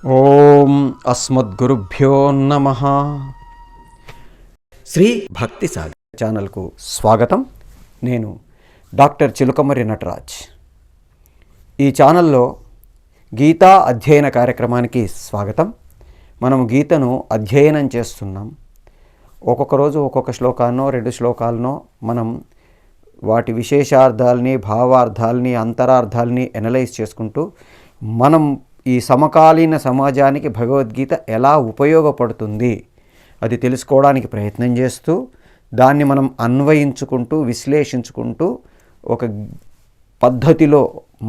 ఓం అస్మద్గురుభ్యో నమః. శ్రీ భక్తి సాగర్ ఛానల్కు స్వాగతం. నేను డాక్టర్ చిలుకమర్రి నటరాజ్. ఈ ఛానల్లో గీతా అధ్యయన కార్యక్రమానికి స్వాగతం. మనం గీతను అధ్యయనం చేస్తున్నాం. ఒక్కొక్క రోజు ఒక్కొక్క శ్లోకాన్నో 2 శ్లోకాలనో మనం వాటి విశేషార్థాలని, భావార్థాలని, అంతరార్థాలని ఎనలైజ్ చేసుకుంటూ మనం ఈ సమకాలీన సమాజానికి భగవద్గీత ఎలా ఉపయోగపడుతుంది అది తెలుసుకోవడానికి ప్రయత్నం చేస్తూ దాన్ని మనం అన్వయించుకుంటూ విశ్లేషించుకుంటూ ఒక పద్ధతిలో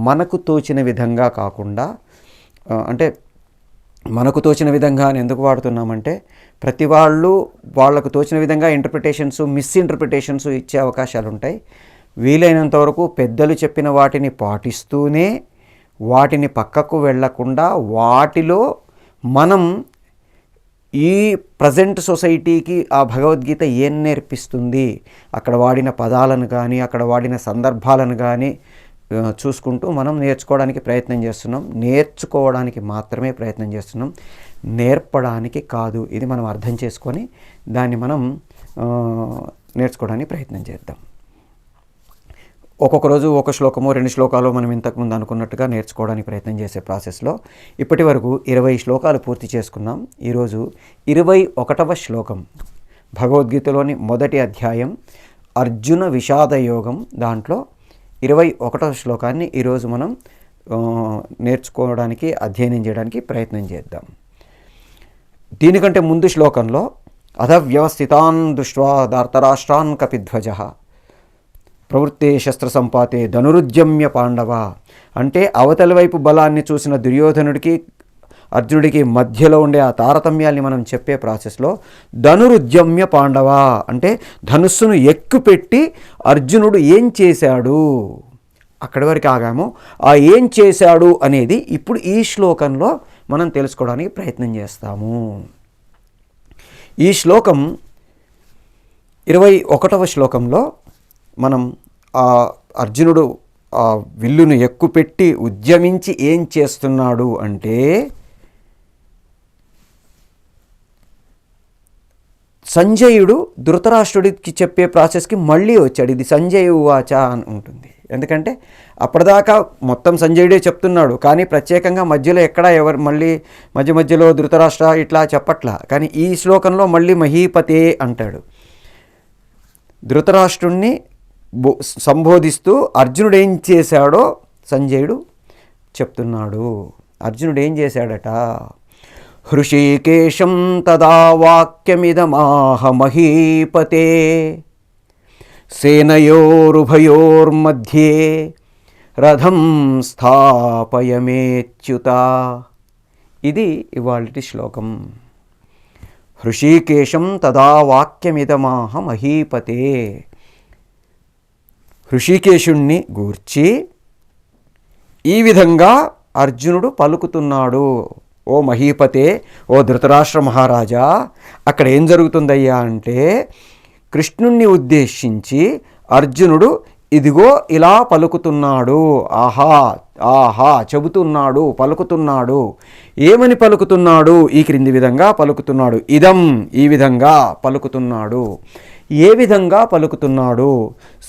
మనకు తోచిన విధంగా కాకుండా, అంటే మనకు తోచిన విధంగా అని ఎందుకు వాడుతున్నామంటే ప్రతి వాళ్ళకు తోచిన విధంగా ఇంటర్ప్రిటేషన్స్, మిస్ఇంటర్ప్రిటేషన్స్ ఇచ్చే అవకాశాలు ఉంటాయి. వీలైనంత వరకు పెద్దలు చెప్పిన వాటిని పాటిస్తూనే వాటిని పక్కకు వెళ్లకుండా వాటిలో మనం ఈ ప్రజెంట్ సొసైటీకి ఆ భగవద్గీత ఏం నేర్పిస్తుంది, అక్కడ వాడిన పదాలను కానీ అక్కడ వాడిన సందర్భాలను కానీ చూసుకుంటూ మనం నేర్చుకోవడానికి ప్రయత్నం చేస్తున్నాం. నేర్చుకోవడానికి మాత్రమే ప్రయత్నం చేస్తున్నాం, నేర్పడానికి కాదు. ఇది మనం అర్థం చేసుకొని దాన్ని మనం నేర్చుకోవడానికి ప్రయత్నం చేద్దాం. ఒక్కొక్క రోజు ఒక శ్లోకము 2 శ్లోకాలు మనం ఇంతకుముందు అనుకున్నట్టుగా నేర్చుకోవడానికి ప్రయత్నం చేసే ప్రాసెస్లో ఇప్పటి వరకు 20 శ్లోకాలు పూర్తి చేసుకున్నాం. ఈరోజు 21వ శ్లోకం, భగవద్గీతలోని మొదటి అధ్యాయం అర్జున విషాద యోగం. దాంట్లో 21వ శ్లోకాన్ని ఈరోజు మనం నేర్చుకోవడానికి, అధ్యయనం చేయడానికి ప్రయత్నం చేద్దాం. దీనికంటే ముందు శ్లోకంలో అధ వ్యవస్థితాన్ దృష్ట్వా ధార్తరాష్ట్రాన్ కపిధ్వజ ప్రవృత్తే శస్త్ర సంపాతే ధనురుద్యమ్య పాండవ అంటే అవతలి వైపు బలాన్ని చూసిన దుర్యోధనుడికి అర్జునుడికి మధ్యలో ఉండే ఆ తారతమ్యాల్ని మనం చెప్పే ప్రాసెస్లో ధనురుద్యమ్య పాండవ అంటే ధనుస్సును ఎక్కుపెట్టి అర్జునుడు ఏం చేశాడు, అక్కడి వరకు ఆగాము. ఆ ఏం చేశాడు అనేది ఇప్పుడు ఈ శ్లోకంలో మనం తెలుసుకోవడానికి ప్రయత్నం చేస్తాము. ఈ శ్లోకం 21వ శ్లోకంలో మనం ఆ అర్జునుడు ఆ విల్లును ఎక్కుపెట్టి ఉద్యమించి ఏం చేస్తున్నాడు అంటే సంజయుడు ధృతరాష్ట్రుడికి చెప్పే ప్రాసెస్కి మళ్ళీ వచ్చాడు. ఇది సంజయ ఉవాచ అని ఉంటుంది. ఎందుకంటే అప్పటిదాకా మొత్తం సంజయుడే చెప్తున్నాడు, కానీ ప్రత్యేకంగా మధ్యలో ఎక్కడ ఎవరు మళ్ళీ మధ్యలో ధృతరాష్ట్ర ఇట్లా చెప్పట్లా. కానీ ఈ శ్లోకంలో మళ్ళీ మహీపతే అంటాడు. ధృతరాష్ట్రుణ్ణి సంబోధిస్తూ అర్జునుడు ఏం చేశాడో సంజయుడు చెప్తున్నాడు. అర్జునుడు ఏం చేశాడట, హృషీకేశం తదా వాక్యమిదమాహ మహీపతే సేనయోరుభయోర్మధ్యే రథం స్థాపయమేచ్యుత. ఇది ఇవాల్టి శ్లోకం. హృషీకేశం తదా వాక్యమిదమాహ మహీపతే, హృషికేశుణ్ణి గూర్చి ఈ విధంగా అర్జునుడు పలుకుతున్నాడు. ఓ మహీపతే, ఓ ధృతరాష్ట్ర మహారాజా, అక్కడ ఏం జరుగుతుందయ్యా అంటే కృష్ణుణ్ణి ఉద్దేశించి అర్జునుడు ఇదిగో ఇలా పలుకుతున్నాడు. ఆహా ఆహా చెబుతున్నాడు, పలుకుతున్నాడు. ఏమని పలుకుతున్నాడు? ఈ క్రింది విధంగా పలుకుతున్నాడు. ఇదం ఈ విధంగా పలుకుతున్నాడు. ఏ విధంగా పలుకుతున్నాడు?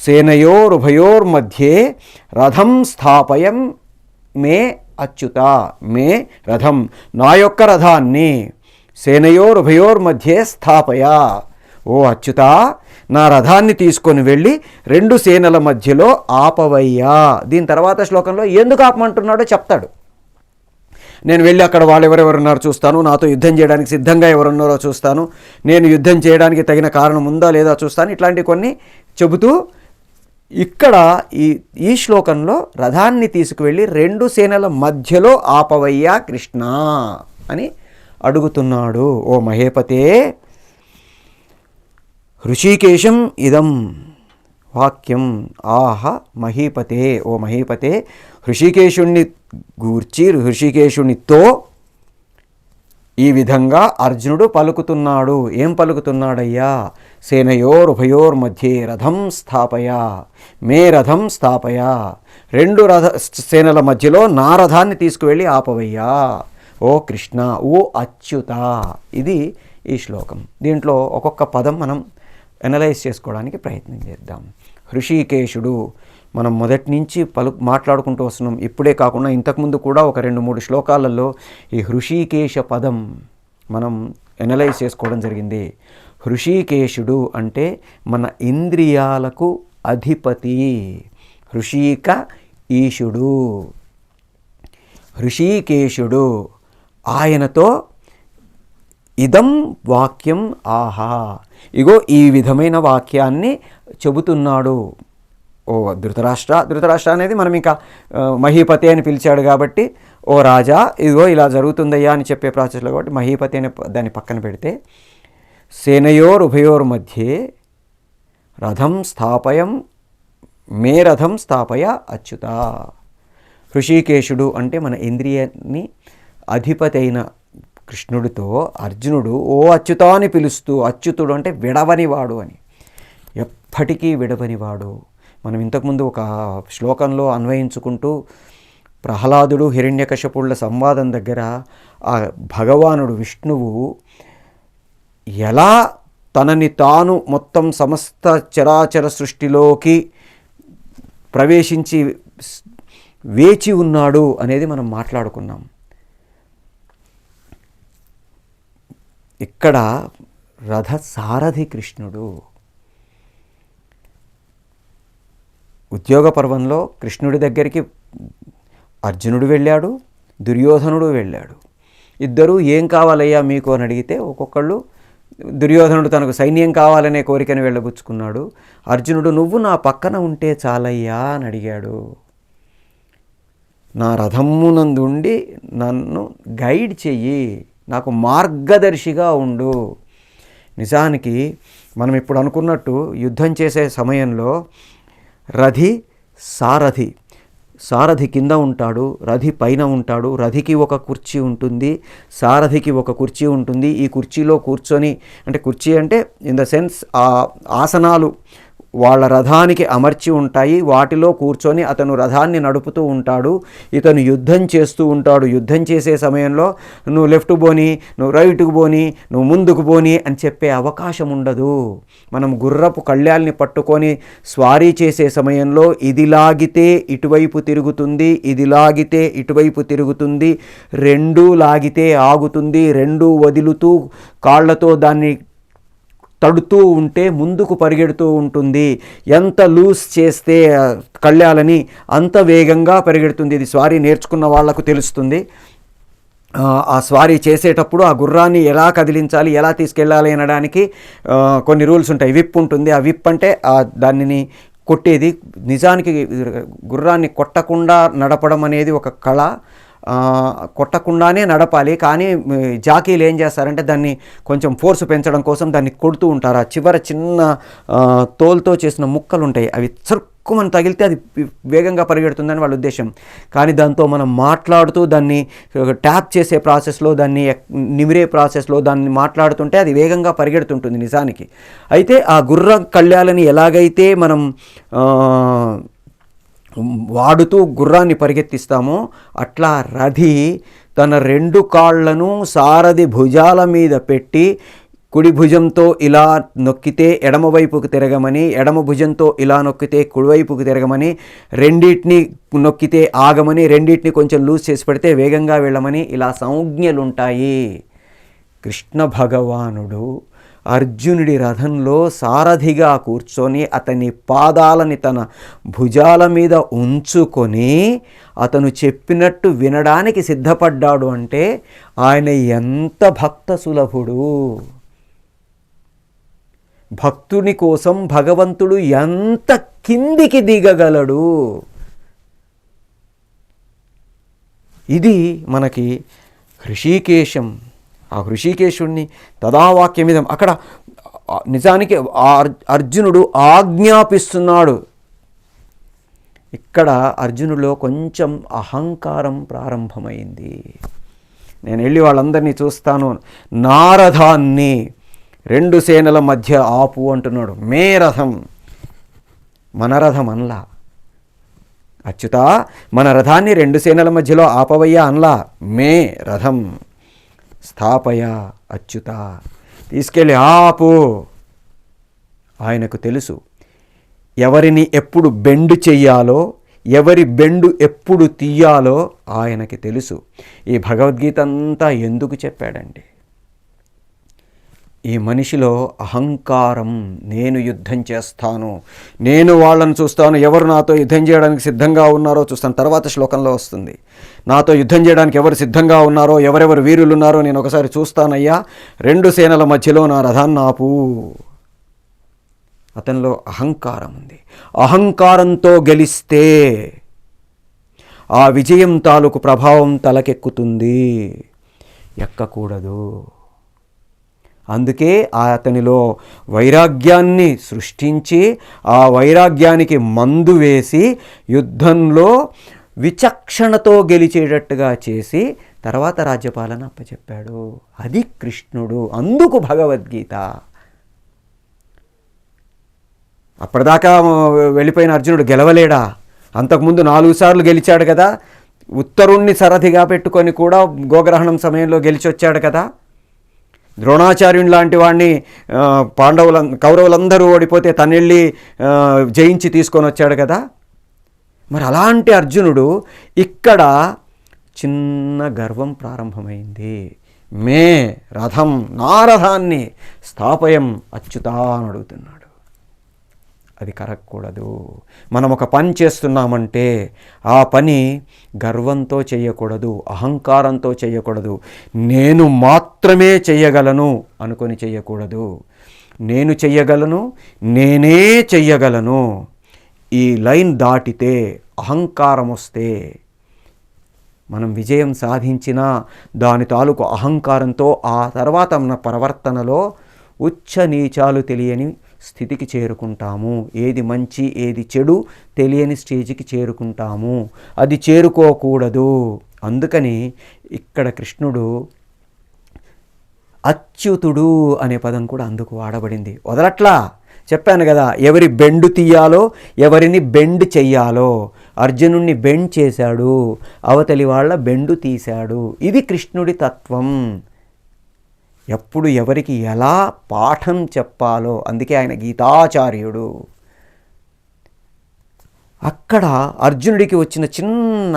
సేనయోరుభయోర్మధ్యే రథం స్థాపయం మే అచ్యుత. మే రథం, నా యొక్క రథాన్ని సేనయోరుభయోర్మధ్యే స్థాపయ. ఓ అచ్యుత, నా రథాన్ని తీసుకొని వెళ్ళి 2 సేనల మధ్యలో ఆపవయ్యా. దీని తర్వాత శ్లోకంలో ఎందుకు ఆపమంటున్నాడో చెప్తాడు. నేను వెళ్ళి అక్కడ వాళ్ళు ఎవరెవరున్నారో చూస్తాను, నాతో యుద్ధం చేయడానికి సిద్ధంగా ఎవరున్నారో చూస్తాను, నేను యుద్ధం చేయడానికి తగిన కారణం ఉందా లేదా చూస్తాను, ఇట్లాంటి కొన్ని చెబుతూ ఇక్కడ ఈ శ్లోకంలో రథాన్ని తీసుకువెళ్ళి 2 సేనల మధ్యలో ఆపవయ్యా కృష్ణ అని అడుగుతున్నాడు. ఓ మహేపతే, హృషీకేశం ఇదం వాక్యం ఆహ మహీపతే. ఓ మహీపతే, హృషికేశుణ్ణి గూర్చి హృషికేశునితో ఈ విధంగా అర్జునుడు పలుకుతున్నాడు. ఏం పలుకుతున్నాడయ్యా? సేనయోరుభయోర్మధ్యే రథం స్థాపయ, మే రథం స్థాపయ. 2 సేనల మధ్యలో నా రథాన్ని తీసుకువెళ్ళి ఆపవయ్యా. ఓ కృష్ణ, ఓ అచ్యుత. ఇది ఈ శ్లోకం. దీంట్లో ఒక్కొక్క పదం మనం అనలైజ్ చేసుకోవడానికి ప్రయత్నం చేద్దాం. హృషీకేశుడు మనం మొదటి నుంచి మాట్లాడుకుంటూ వస్తున్నాం. ఇప్పుడే కాకుండా ఇంతకుముందు కూడా ఒక 2-3 శ్లోకాలలో ఈ హృషీకేశ పదం మనం అనలైజ్ చేసుకోవడం జరిగింది. హృషీకేశుడు అంటే మన ఇంద్రియాలకు అధిపతి. హృషీక ఈశుడు, హృషీకేశుడు. ఆయనతో ఇదం వాక్యం ఆహా, ఇగో ఈ విధమైన వాక్యాన్ని చెబుతున్నాడు. ఓ ధృతరాష్ట్ర అనేది మనం ఇంకా మహీపతి అని పిలిచాడు కాబట్టి, ఓ రాజా ఇదిగో ఇలా జరుగుతుందయ్యా అని చెప్పే ప్రాసెస్లో కాబట్టి మహీపతి అనే దాన్ని పక్కన పెడితే, సేనయోరుభయోర్ మధ్యే రథం స్థాపయం మే రథం స్థాపయ అచ్యుత. హృషీకేశుడు అంటే మన ఇంద్రియాన్ని అధిపతి అయిన కృష్ణుడితో అర్జునుడు ఓ అచ్యుత అని పిలుస్తూ, అచ్యుతుడు అంటే విడవనివాడు అని, ఎప్పటికీ విడవనివాడు. మనం ఇంతకుముందు ఒక శ్లోకంలో అన్వయించుకుంటూ ప్రహ్లాదుడు హిరణ్యకశపుళ్ళ సంవాదం దగ్గర ఆ భగవానుడు విష్ణువు ఎలా తనని తాను మొత్తం సమస్త చరాచర సృష్టిలోకి ప్రవేశించి వేచి ఉన్నాడు అనేది మనం మాట్లాడుకున్నాం. ఇక్కడ రథ సారథి కృష్ణుడు. ఉద్యోగ పర్వంలో కృష్ణుడి దగ్గరికి అర్జునుడు వెళ్ళాడు, దుర్యోధనుడు వెళ్ళాడు. ఇద్దరూ ఏం కావాలయ్యా మీకు అని అడిగితే ఒక్కొక్కళ్ళు, దుర్యోధనుడు తనకు సైన్యం కావాలనే కోరికను వెళ్ళబుచ్చుకున్నాడు. అర్జునుడు నువ్వు నా పక్కన ఉంటే చాలయ్యా అని అడిగాడు. నా రథమునందుండి నన్ను గైడ్ చెయ్యి, నాకు మార్గదర్శిగా ఉండు. నిజానికి మనం ఇప్పుడు అనుకున్నట్టు యుద్ధం చేసే సమయంలో రథి సారథి, సారథి కింద ఉంటాడు, రథి పైన ఉంటాడు. రథికి ఒక కుర్చీ ఉంటుంది, సారథికి ఒక కుర్చీ ఉంటుంది. ఈ కుర్చీలో కూర్చొని, అంటే కుర్చీ అంటే ఇన్ ద సెన్స్ ఆ ఆసనాలు వాళ్ళ రథానికి అమర్చి ఉంటాయి, వాటిలో కూర్చొని అతను రథాన్ని నడుపుతూ ఉంటాడు. ఇతను యుద్ధం చేస్తూ ఉంటాడు. యుద్ధం చేసే సమయంలో నువ్వు లెఫ్ట్ పోని, నువ్వు రైట్కు పోని, నువ్వు ముందుకు పోని అని చెప్పే అవకాశం ఉండదు. మనం గుర్రపు కళ్యాల్ని పట్టుకొని స్వారీ చేసే సమయంలో ఇది లాగితే ఇటువైపు తిరుగుతుంది, ఇది లాగితే ఇటువైపు తిరుగుతుంది, రెండూ లాగితే ఆగుతుంది, రెండూ వదులుతూ కాళ్లతో దాన్ని తడుతూ ఉంటే ముందుకు పరిగెడుతూ ఉంటుంది. ఎంత లూజ్ చేస్తే కళ్యాలని అంత వేగంగా పరిగెడుతుంది. ఇది స్వారీ నేర్చుకున్న వాళ్లకు తెలుస్తుంది. ఆ స్వారీ చేసేటప్పుడు ఆ గుర్రాన్ని ఎలా కదిలించాలి, ఎలా తీసుకెళ్ళాలి అనడానికి కొన్ని రూల్స్ ఉంటాయి. విప్ ఉంటుంది. ఆ విప్ అంటే దానిని కొట్టేది. నిజానికి గుర్రాన్ని కొట్టకుండా నడపడం అనేది ఒక కళ. కొట్టకుండానే నడపాలి. కానీ జాకీలు ఏం చేస్తారంటే దాన్ని కొంచెం ఫోర్స్ పెంచడం కోసం దాన్ని కొడుతూ ఉంటారు. ఆ చివర చిన్న తోలుతో చేసిన ముక్కలు ఉంటాయి, అవి చరుక్కుమని తగిలితే అది వేగంగా పరిగెడుతుందని వాళ్ళ ఉద్దేశం. కానీ దాంతో మనం మాట్లాడుతూ దాన్ని ట్యాప్ చేసే ప్రాసెస్లో, దాన్ని నిమిరే ప్రాసెస్లో దాన్ని మాట్లాడుతుంటే అది వేగంగా పరిగెడుతుంటుంది నిజానికి. అయితే ఆ గుర్ర కళ్యాలని ఎలాగైతే మనం వాడుతూ గుర్రాన్ని పరిగెత్తిస్తామో అట్లా రథి తన రెండు కాళ్లను సారథి భుజాల మీద పెట్టి కుడి భుజంతో ఇలా నొక్కితే ఎడమవైపుకు తిరగమని, ఎడమ భుజంతో ఇలా నొక్కితే కుడివైపుకు తిరగమని, రెండింటిని నొక్కితే ఆగమని, రెండింటిని కొంచెం లూజ్ చేసి పెడితే వేగంగా వెళ్ళమని, ఇలా సంజ్ఞలుంటాయి. కృష్ణ భగవానుడు అర్జునుడి రథంలో సారథిగా కూర్చొని అతని పాదాలని తన భుజాల మీద ఉంచుకొని అతను చెప్పినట్టు వినడానికి సిద్ధపడ్డాడు అంటే ఆయన ఎంత భక్త సులభుడు. భక్తుని కోసం భగవంతుడు ఎంత కిందికి దిగగలడు. ఇది మనకి హృషీకేశం. ఆ హృషీకేశుడిని తదావాక్యమిదం. అక్కడ నిజానికి అర్జునుడు ఆజ్ఞాపిస్తున్నాడు. ఇక్కడ అర్జునుడిలో కొంచెం అహంకారం ప్రారంభమైంది. నేను వెళ్ళి వాళ్ళందరినీ చూస్తాను, నా రథాన్ని 2 సేనల మధ్య ఆపు అంటున్నాడు. మే రథం, మన రథం అనలా. అచ్యుత మన రథాన్ని 2 సేనల మధ్యలో ఆపవయ్యా అనలా. మే రథం స్థాపయ అచ్యుత, తీసుకెళ్ళి ఆపు. ఆయనకు తెలుసు ఎవరిని ఎప్పుడు బెండు చెయ్యాలో, ఎవరి బెండు ఎప్పుడు తీయాలో ఆయనకి తెలుసు. ఈ భగవద్గీత అంతా ఎందుకు చెప్పాడండి? ఈ మనిషిలో అహంకారం, నేను యుద్ధం చేస్తాను, నేను వాళ్ళని చూస్తాను, ఎవరు నాతో యుద్ధం చేయడానికి సిద్ధంగా ఉన్నారో చూస్తాను. తర్వాత శ్లోకంలో వస్తుంది, నాతో యుద్ధం చేయడానికి ఎవరు సిద్ధంగా ఉన్నారో, ఎవరెవరు వీరులు ఉన్నారో నేను ఒకసారి చూస్తానయ్యా, 2 సేనల మధ్యలో నా రథాన్ని ఆపు. అతనిలో అహంకారం ఉంది. అహంకారంతో గెలిస్తే ఆ విజయం తాలూకు ప్రభావం తలకెక్కుతుంది, ఎక్కకూడదు. అందుకే అతనిలో వైరాగ్యాన్ని సృష్టించి ఆ వైరాగ్యానికి మందు వేసి యుద్ధంలో విచక్షణతో గెలిచేటట్టుగా చేసి తర్వాత రాజ్యపాలన అప్పచెప్పాడు. అది కృష్ణుడు. అందుకు భగవద్గీత. అప్పటిదాకా వెళ్ళిపోయిన అర్జునుడు గెలవలేడా? అంతకుముందు 4 సార్లు గెలిచాడు కదా. ఉత్తరుణ్ణి సరథిగా పెట్టుకొని కూడా గోగ్రహణం సమయంలో గెలిచొచ్చాడు కదా. ద్రోణాచార్యుని లాంటి వాడిని కౌరవులందరూ ఓడిపోతే తనెళ్ళి జయించి తీసుకొని వచ్చాడు కదా. మరి అలాంటి అర్జునుడు ఇక్కడ చిన్న గర్వం ప్రారంభమైంది. మే రథం, నా రథాన్ని స్థాపయం అచ్యుత అని అడుగుతున్నాడు. అది కరగకూడదు. మనం ఒక పని చేస్తున్నామంటే ఆ పని గర్వంతో చేయకూడదు, అహంకారంతో చేయకూడదు. నేను మాత్రమే చెయ్యగలను అనుకొని చెయ్యకూడదు. నేను చెయ్యగలను, నేనే చెయ్యగలను. ఈ లైన్ దాటితే, అహంకారం వస్తే మనం విజయం సాధించినా దాని తాలూకు అహంకారంతో ఆ తర్వాత మన ప్రవర్తనలో ఉచ్చ నీచాలు తెలియని స్థితికి చేరుకుంటాము. ఏది మంచి ఏది చెడు తెలియని స్టేజ్కి చేరుకుంటాము. అది చేరుకోకూడదు. అందుకని ఇక్కడ కృష్ణుడు అచ్యుతుడు అనే పదం కూడా అందుకు వాడబడింది. వదలట్లా, చెప్పాను కదా, ఎవరి బెండు తీయాలో, ఎవరిని బెండ్ చెయ్యాలో. అర్జునుడిని బెండ్ చేశాడు, అవతలి వాళ్ళ బెండు తీశాడు. ఇది కృష్ణుడి తత్వం. ఎప్పుడు ఎవరికి ఎలా పాఠం చెప్పాలో, అందుకే ఆయన గీతాచార్యుడు. అక్కడ అర్జునుడికి వచ్చిన చిన్న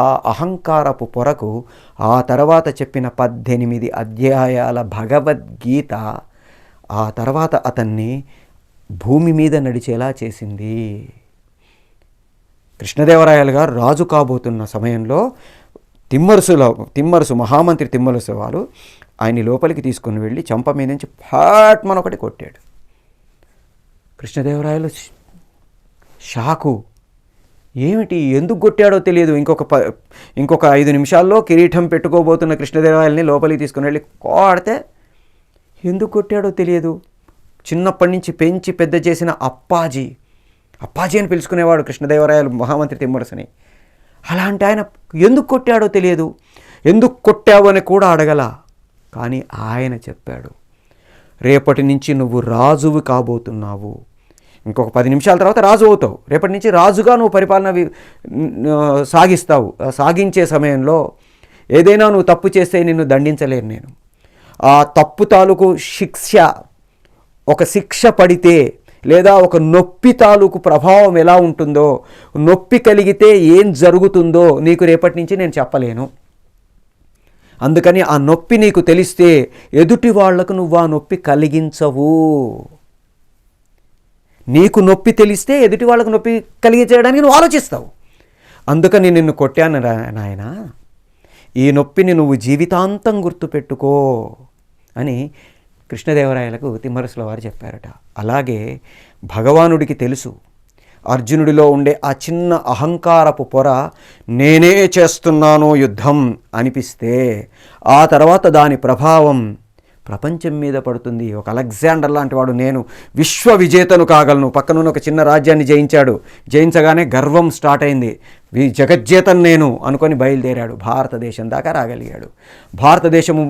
ఆ అహంకారపు పొరకు ఆ తర్వాత చెప్పిన 18 అధ్యాయాల భగవద్గీత ఆ తర్వాత అతన్ని భూమి మీద నడిచేలా చేసింది. కృష్ణదేవరాయలు గారు రాజు కాబోతున్న సమయంలో తిమ్మరుసు మహామంత్రి తిమ్మరుసు వారు ఆయన్ని లోపలికి తీసుకుని వెళ్ళి చెంప మీద నుంచి ఫాట్మని ఒకటి కొట్టాడు. కృష్ణదేవరాయలు షాకు. ఏమిటి, ఎందుకు కొట్టాడో తెలియదు. ఇంకొక 5 నిమిషాల్లో కిరీటం పెట్టుకోబోతున్న కృష్ణదేవరాయల్ని లోపలికి తీసుకుని వెళ్ళి కొడితే ఎందుకు కొట్టాడో తెలియదు. చిన్నప్పటి నుంచి పెంచి పెద్ద చేసిన అప్పాజీ అని పిలుచుకునేవాడు కృష్ణదేవరాయలు మహామంత్రి తిమ్మరసుని. అలాంటి ఆయన ఎందుకు కొట్టాడో తెలియదు. ఎందుకు కొట్టావు అని కూడా అడగల. కానీ ఆయన చెప్పాడు, రేపటి నుంచి నువ్వు రాజువు కాబోతున్నావు. ఇంకొక 10 నిమిషాల తర్వాత రాజు అవుతావు. రేపటి నుంచి రాజుగా నువ్వు పరిపాలన సాగిస్తావు. సాగించే సమయంలో ఏదైనా నువ్వు తప్పు చేస్తే నిన్ను దండించలేను నేను. ఆ తప్పు తాలూకు ఒక శిక్ష పడితే లేదా ఒక నొప్పి తాలూకు ప్రభావం ఎలా ఉంటుందో, నొప్పి కలిగితే ఏం జరుగుతుందో నీకు రేపటి నుంచి నేను చెప్పలేను. అందుకని ఆ నొప్పి నీకు తెలిస్తే ఎదుటి వాళ్లకు నువ్వు ఆ నొప్పి కలిగించవు. నీకు నొప్పి తెలిస్తే ఎదుటి వాళ్ళకు నొప్పి కలిగించడానికి నువ్వు ఆలోచిస్తావు. అందుకని నిన్ను కొట్టాను నాయనా, ఈ నొప్పిని నువ్వు జీవితాంతం గుర్తుపెట్టుకో అని కృష్ణదేవరాయలకు తిమ్మరసుల వారు చెప్పారట. అలాగే భగవానుడికి తెలుసు అర్జునుడిలో ఉండే ఆ చిన్న అహంకారపు పొర నేనే చేస్తున్నాను యుద్ధం అనిపిస్తే ఆ తర్వాత దాని ప్రభావం ప్రపంచం మీద పడుతుంది. ఒక అలెగ్జాండర్ లాంటి వాడు నేను విశ్వ విజేతను కాగలను, పక్కనున్న ఒక చిన్న రాజ్యాన్ని జయించాడు. జయించగానే గర్వం స్టార్ట్ అయింది. జగజ్జేతను నేను అనుకొని బయలుదేరాడు. భారతదేశం దాకా రాగలిగాడు. భారతదేశము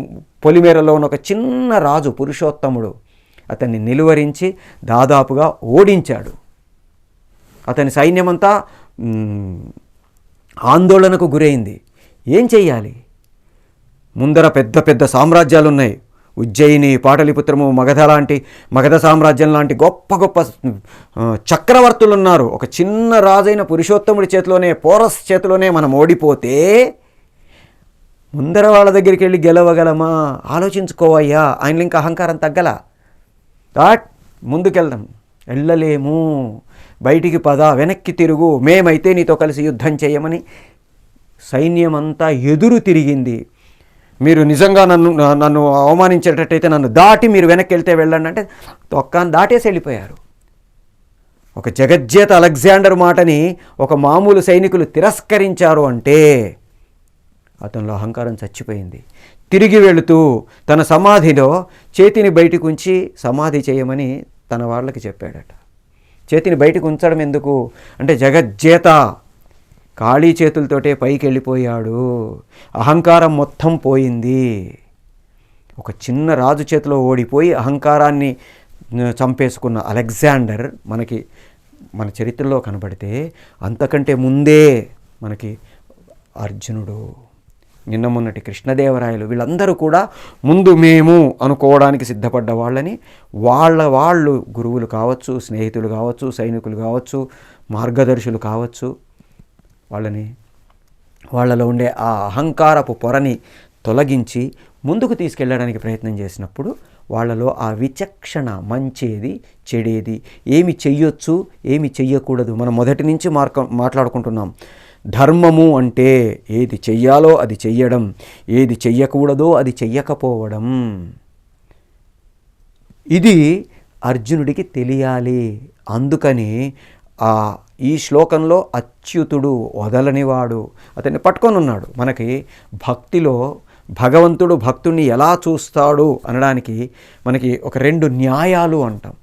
పొలిమేరలో ఉన్న ఒక చిన్న రాజు పురుషోత్తముడు అతన్ని నిలువరించి దాదాపుగా ఓడించాడు. అతని సైన్యమంతా ఆందోళనకు గురైంది. ఏం చెయ్యాలి? ముందర పెద్ద పెద్ద సామ్రాజ్యాలు ఉన్నాయి. ఉజ్జయిని, పాటలిపుత్రము, మగధ సామ్రాజ్యం లాంటి గొప్ప గొప్ప చక్రవర్తులు ఉన్నారు. ఒక చిన్న రాజైన పురుషోత్తముడి చేతిలోనే, పోరస్ చేతిలోనే మనం ఓడిపోతే ముందర వాళ్ళ దగ్గరికి వెళ్ళి గెలవగలమా? ఆలోచించుకోవయ్యా. ఆయనలో ఇంకా అహంకారం తగ్గల. ముందుకెళ్దాం. వెళ్ళలేము, బయటికి పద, వెనక్కి తిరుగు, మేమైతే నీతో కలిసి యుద్ధం చేయమని సైన్యమంతా ఎదురు తిరిగింది. మీరు నిజంగా నన్ను అవమానించేటట్టయితే నన్ను దాటి మీరు వెనక్కి వెళ్తే వెళ్ళండి అంటే తొక్కాన్ని దాటేసి వెళ్ళిపోయారు. ఒక జగజ్జేత అలెగ్జాండర్ మాటని ఒక మామూలు సైనికులు తిరస్కరించారు అంటే అతనిలో అహంకారం చచ్చిపోయింది. తిరిగి వెళుతూ తన సమాధిలో చేతిని బయటకు ఉంచి సమాధి చేయమని తన వాళ్ళకి చెప్పాడట. చేతిని బయటకు ఉంచడం ఎందుకు అంటే జగజ్జేత ఖాళీ చేతులతోటే పైకి వెళ్ళిపోయాడు. అహంకారం మొత్తం పోయింది. ఒక చిన్న రాజు చేతిలో ఓడిపోయి అహంకారాన్ని చంపేసుకున్న అలెగ్జాండర్ మన చరిత్రలో కనబడితే అంతకంటే ముందే మనకి అర్జునుడు, నిన్న మొన్నటి కృష్ణదేవరాయలు, వీళ్ళందరూ కూడా ముందు మేము అనుకోవడానికి సిద్ధపడ్డ వాళ్ళని వాళ్ళు గురువులు కావచ్చు, స్నేహితులు కావచ్చు, సైనికులు కావచ్చు, మార్గదర్శులు కావచ్చు, వాళ్ళలో ఉండే ఆ అహంకారపు పొరని తొలగించి ముందుకు తీసుకెళ్ళడానికి ప్రయత్నం చేసినప్పుడు వాళ్ళలో ఆ విచక్షణ, మంచేది చెడేది, ఏమి చెయ్యొచ్చు ఏమి చెయ్యకూడదు, మనం మొదటి నుంచి మాట్లాడుకుంటున్నాం. ధర్మము అంటే ఏది చెయ్యాలో అది చెయ్యడం, ఏది చెయ్యకూడదో అది చెయ్యకపోవడం. ఇది అర్జునుడికి తెలియాలి. అందుకని ఈ శ్లోకంలో అచ్యుతుడు, వదలనివాడు, అతన్ని పట్టుకొని ఉన్నాడు. మనకి భక్తిలో భగవంతుడు భక్తుణ్ణి ఎలా చూస్తాడు అనడానికి మనకి ఒక 2 న్యాయాలు అంటాం.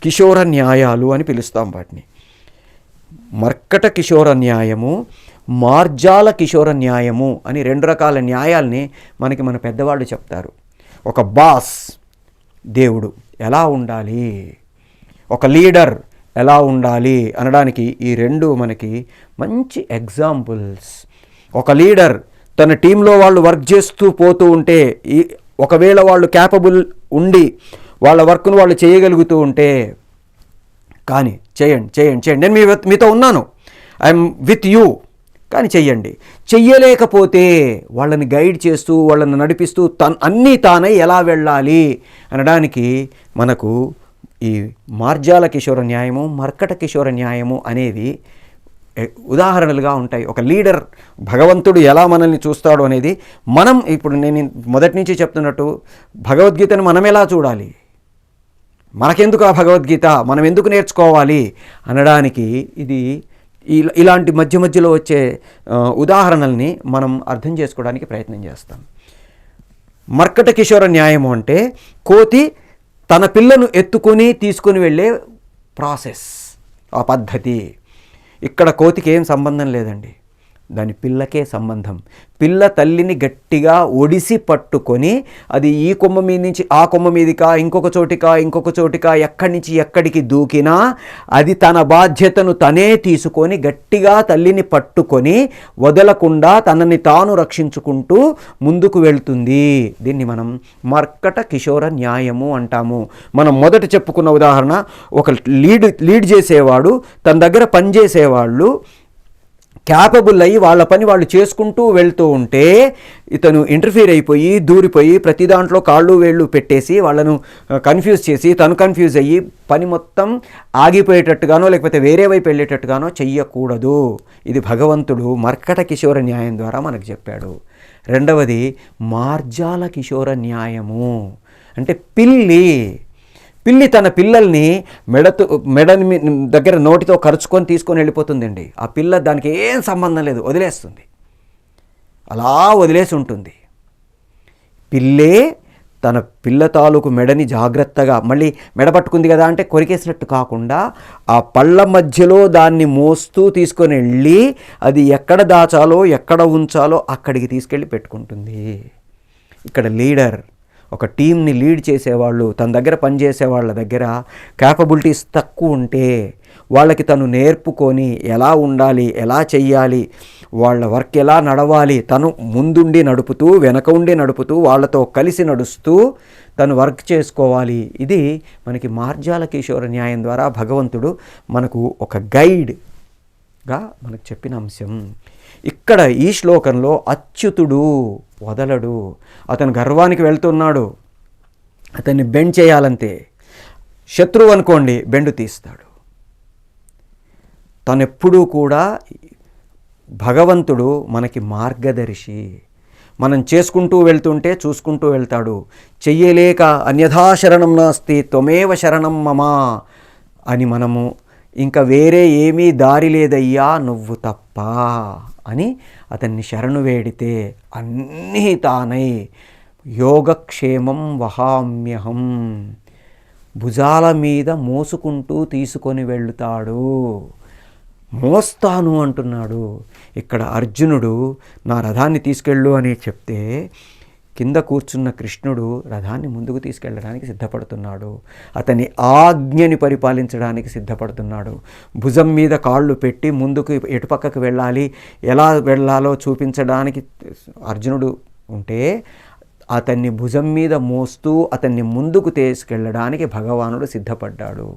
కిషోర న్యాయాలు అని పిలుస్తాం వాటిని. మర్కట కిషోర న్యాయము, మార్జాల కిషోర న్యాయము అని 2 రకాల న్యాయాల్ని మనకి మన పెద్దవాళ్ళు చెప్తారు. ఒక బాస్ దేవుడు ఎలా ఉండాలి, ఒక లీడర్ ఎలా ఉండాలి అనడానికి ఈ 2 మనకి మంచి ఎగ్జాంపుల్స్. ఒక లీడర్ తన టీంలో వాళ్ళు వర్క్ చేస్తూ పోతూ ఉంటే, ఒకవేళ వాళ్ళు క్యాపబుల్ ఉండి వాళ్ళ వర్క్ను వాళ్ళు చేయగలుగుతూ ఉంటే, కానీ చేయండి నేను మీతో ఉన్నాను, ఐఎమ్ విత్ యూ, కానీ చెయ్యలేకపోతే వాళ్ళని గైడ్ చేస్తూ వాళ్ళని నడిపిస్తూ అన్నీ తానై ఎలా వెళ్ళాలి అనడానికి మనకు ఈ మార్జాల కిషోర న్యాయము, మర్కట కిషోర న్యాయము అనేవి ఉదాహరణలుగా ఉంటాయి. ఒక లీడర్, భగవంతుడు ఎలా మనల్ని చూస్తాడు అనేది మనం ఇప్పుడు నేను మొదటి నుంచి చెప్తున్నట్టు భగవద్గీతను మనం ఎలా చూడాలి, మనకెందుకు ఆ భగవద్గీత, మనం ఎందుకు నేర్చుకోవాలి అనడానికి ఇది ఇలాంటి మధ్యలో వచ్చే ఉదాహరణల్ని మనం అర్థం చేసుకోవడానికి ప్రయత్నం చేస్తాం. మర్కట కిషోర న్యాయము అంటే కోతి తన పిల్లను ఎత్తుకొని తీసుకుని వెళ్ళే ప్రాసెస్, ఆ పద్ధతి. ఇక్కడ కోతికి ఏం సంబంధం లేదండి, దాని పిల్లకే సంబంధం. పిల్ల తల్లిని గట్టిగా ఒడిసి పట్టుకొని అది ఈ కొమ్మ మీద నుంచి ఆ కొమ్మ మీదికా, ఇంకొక చోటికా ఎక్కడి నుంచి ఎక్కడికి దూకినా అది తన బాధ్యతను తనే తీసుకొని గట్టిగా తల్లిని పట్టుకొని వదలకుండా తనని తాను రక్షించుకుంటూ ముందుకు వెళ్తుంది. దీన్ని మనం మర్కట కిషోర న్యాయము అంటాము. మనం మొదట చెప్పుకున్న ఉదాహరణ, ఒక లీడ్ చేసేవాడు, తన దగ్గర పనిచేసేవాళ్ళు క్యాపబుల్ అయ్యి వాళ్ళ పని వాళ్ళు చేసుకుంటూ వెళ్తూ ఉంటే ఇతను ఇంటర్ఫీర్ అయిపోయి దూరిపోయి ప్రతి దాంట్లో కాళ్ళు వేళ్ళు పెట్టేసి వాళ్ళను కన్ఫ్యూజ్ చేసి తను కన్ఫ్యూజ్ అయ్యి పని మొత్తం ఆగిపోయేటట్టుగానో లేకపోతే వేరే వైపు వెళ్ళేటట్టుగానో చెయ్యకూడదు. ఇది భగవంతుడు మర్కట కిషోర న్యాయం ద్వారా మనకు చెప్పాడు. రెండవది మార్జాల కిషోర న్యాయము అంటే పిల్లి తన పిల్లల్ని మెడని దగ్గర నోటితో కరుచుకొని తీసుకొని వెళ్ళిపోతుందండి. ఆ పిల్ల దానికి ఏం సంబంధం లేదు, వదిలేస్తుంది, అలా వదిలేసి ఉంటుంది. పిల్లే తన పిల్ల తాలూకు మెడని జాగ్రత్తగా, మళ్ళీ మెడ పట్టుకుంది కదా అంటే కొరికేసినట్టు కాకుండా ఆ పళ్ళ మధ్యలో దాన్ని మోస్తూ తీసుకొని వెళ్ళి అది ఎక్కడ దాచాలో ఎక్కడ ఉంచాలో అక్కడికి తీసుకెళ్ళి పెట్టుకుంటుంది. ఇక్కడ లీడర్ ఒక టీంని లీడ్ చేసేవాళ్ళు, తన దగ్గర పనిచేసే వాళ్ళ దగ్గర క్యాపబిలిటీస్ తక్కువ ఉంటే వాళ్ళకి తను నేర్పుకొని ఎలా ఉండాలి, ఎలా చెయ్యాలి, వాళ్ళ వర్క్ ఎలా నడవాలి, తను ముందుండి నడుపుతూ వెనక ఉండి నడుపుతూ వాళ్ళతో కలిసి నడుస్తూ తను వర్క్ చేసుకోవాలి. ఇది మనకి మార్జాల కిషోర న్యాయం ద్వారా భగవంతుడు మనకు ఒక గైడ్గా మనకు చెప్పిన అంశం. ఇక్కడ ఈ శ్లోకంలో అచ్యుతుడు వదలడు. అతను గర్వానికి వెళ్తున్నాడు, అతన్ని బెండ్ చేయాలంతే. శత్రువు అనుకోండి, బెండు తీస్తాడు. తనెప్పుడూ కూడా భగవంతుడు మనకి మార్గదర్శి. మనం చేసుకుంటూ వెళ్తుంటే చూసుకుంటూ వెళ్తాడు. చెయ్యలేక అన్యథా శరణం నాస్తి త్వమేవ శరణం మమ అని మనము ఇంకా వేరే ఏమీ దారి లేదయ్యా నువ్వు తప్ప అని అతన్ని శరణు వేడితే అన్నీ తానై యోగక్షేమం వహామ్యహం భుజాల మీద మోసుకుంటూ తీసుకొని వెళ్తాడు. మోస్తాను అంటున్నాడు. ఇక్కడ అర్జునుడు నా రథాన్ని తీసుకెళ్ళు అని చెప్తే కింద కూర్చున్న కృష్ణుడు రథాన్ని ముందుకు తీసుకెళ్ళడానికి సిద్ధపడుతున్నాడు. అతని ఆజ్ఞని పరిపాలించడానికి సిద్ధపడుతున్నాడు. భుజం మీద కాళ్ళు పెట్టి ముందుకు ఎటుపక్కకు వెళ్ళాలి, ఎలా వెళ్ళాలో చూపించడానికి అర్జునుడు ఉంటే అతన్ని భుజం మీద మోస్తూ అతన్ని ముందుకు తీసుకెళ్ళడానికి భగవానుడు సిద్ధపడ్డాడు.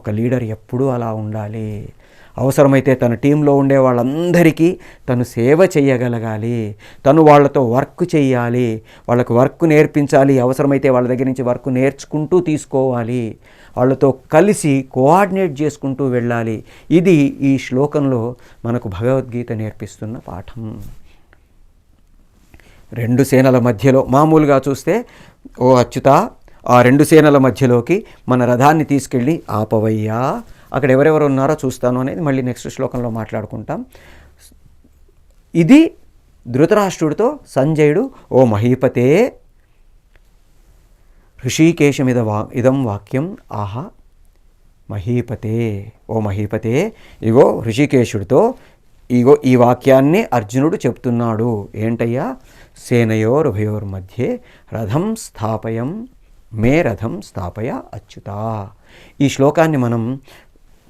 ఒక లీడర్ ఎప్పుడూ అలా ఉండాలి. అవసరమైతే తన టీంలో ఉండే వాళ్ళందరికీ తను సేవ చేయగలగాలి, తను వాళ్ళతో వర్క్ చేయాలి, వాళ్ళకు వర్క్ నేర్పించాలి, అవసరమైతే వాళ్ళ దగ్గర నుంచి వర్క్ నేర్చుకుంటూ తీసుకోవాలి, వాళ్ళతో కలిసి కోఆర్డినేట్ చేసుకుంటూ వెళ్ళాలి. ఇది ఈ శ్లోకంలో మనకు భగవద్గీత నేర్పిస్తున్న పాఠం. రెండు సేనల మధ్యలో మామూలుగా చూస్తే ఓ అచ్యుత ఆ రెండు సేనల మధ్యలోకి మన రథాన్ని తీసుకెళ్ళి ఆపవయ్యా, అక్కడ ఎవరెవరు ఉన్నారో చూస్తాను అనేది మళ్ళీ నెక్స్ట్ శ్లోకంలో మాట్లాడుకుంటాం. ఇది ధృతరాష్ట్రుడితో సంజయుడు ఓ మహీపతే ఋషికేశమిదం వాక్యం ఆహా మహీపతే, ఓ మహీపతే ఇగో ఋషికేశుడితో ఇగో ఈ వాక్యాన్ని అర్జునుడు చెప్తున్నాడు. ఏంటయ్యా? సేనయోరుభయోర్మధ్యే రథం స్థాపయం మే రథం స్థాపయ అచ్యుత. ఈ శ్లోకాన్ని మనం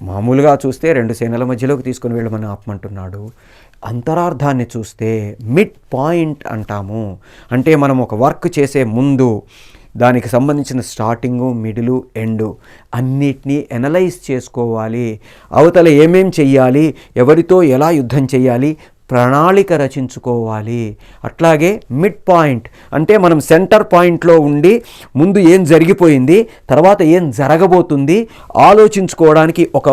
మామూలుగా చూస్తే రెండు సేనల మధ్యలోకి తీసుకుని వెళ్ళమని ఆపమంటున్నాడు. అంతరార్థాన్ని చూస్తే మిడ్ పాయింట్ అంటాము. అంటే మనం ఒక వర్క్ చేసే ముందు దానికి సంబంధించిన స్టార్టింగు మిడిలు ఎండు అన్నిటినీ ఎనలైజ్ చేసుకోవాలి. అవతల ఏమేం చెయ్యాలి, ఎవరితో ఎలా యుద్ధం చేయాలి, ప్రణాళిక రచించుకోవాలి. అట్లాగే మిడ్ పాయింట్ అంటే మనం సెంటర్ పాయింట్లో ఉండి ముందు ఏం జరిగిపోయింది, తర్వాత ఏం జరగబోతుంది ఆలోచించుకోవడానికి ఒక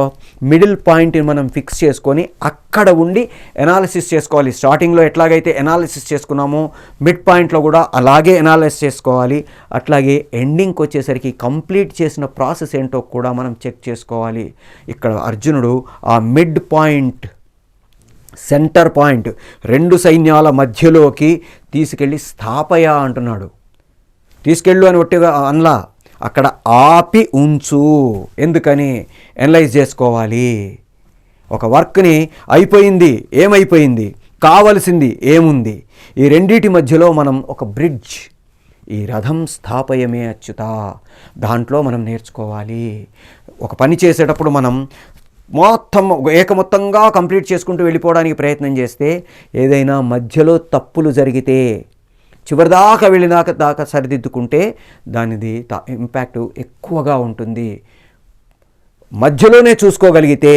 మిడిల్ పాయింట్ని మనం ఫిక్స్ చేసుకొని అక్కడ ఉండి ఎనాలిసిస్ చేసుకోవాలి. స్టార్టింగ్లో ఎట్లాగైతే ఎనాలిసిస్ చేసుకున్నామో మిడ్ పాయింట్లో కూడా అలాగే ఎనాలిసిస్ చేసుకోవాలి. అట్లాగే ఎండింగ్కి వచ్చేసరికి కంప్లీట్ చేసిన ప్రాసెస్ ఏంటో కూడా మనం చెక్ చేసుకోవాలి. ఇక్కడ అర్జునుడు ఆ మిడ్ పాయింట్ సెంటర్ పాయింట్ రెండు సైన్యాల మధ్యలోకి తీసుకెళ్ళి స్థాపయ అంటున్నాడు. తీసుకెళ్ళు అని ఒట్టిగా అనలా, అక్కడ ఆపి ఉంచు. ఎందుకని? ఎనలైజ్ చేసుకోవాలి. ఒక వర్క్ని అయిపోయింది, ఏమైపోయింది, కావలసింది ఏముంది, ఈ రెండిటి మధ్యలో మనం ఒక బ్రిడ్జ్, ఈ రథం స్థాపయమే అచ్యుత, దాంట్లో మనం నేర్చుకోవాలి. ఒక పని చేసేటప్పుడు మనం ఏకమొత్తంగా కంప్లీట్ చేసుకుంటూ వెళ్ళిపోవడానికి ప్రయత్నం చేస్తే ఏదైనా మధ్యలో తప్పులు జరిగితే చివరిదాకా దాకా సరిదిద్దుకుంటే దానిది ఇంపాక్ట్ ఎక్కువగా ఉంటుంది. మధ్యలోనే చూసుకోగలిగితే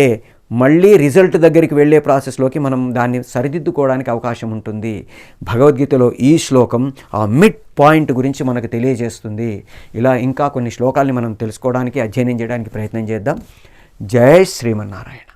మళ్ళీ రిజల్ట్ దగ్గరికి వెళ్ళే ప్రాసెస్లోకి మనం దాన్ని సరిదిద్దుకోవడానికి అవకాశం ఉంటుంది. భగవద్గీతలో ఈ శ్లోకం ఆ మిడ్ పాయింట్ గురించి మనకు తెలియజేస్తుంది. ఇలా ఇంకా కొన్ని శ్లోకాలని మనం తెలుసుకోవడానికి అధ్యయనం చేయడానికి ప్రయత్నం చేద్దాం. జై శ్రీమన్నారాయణ.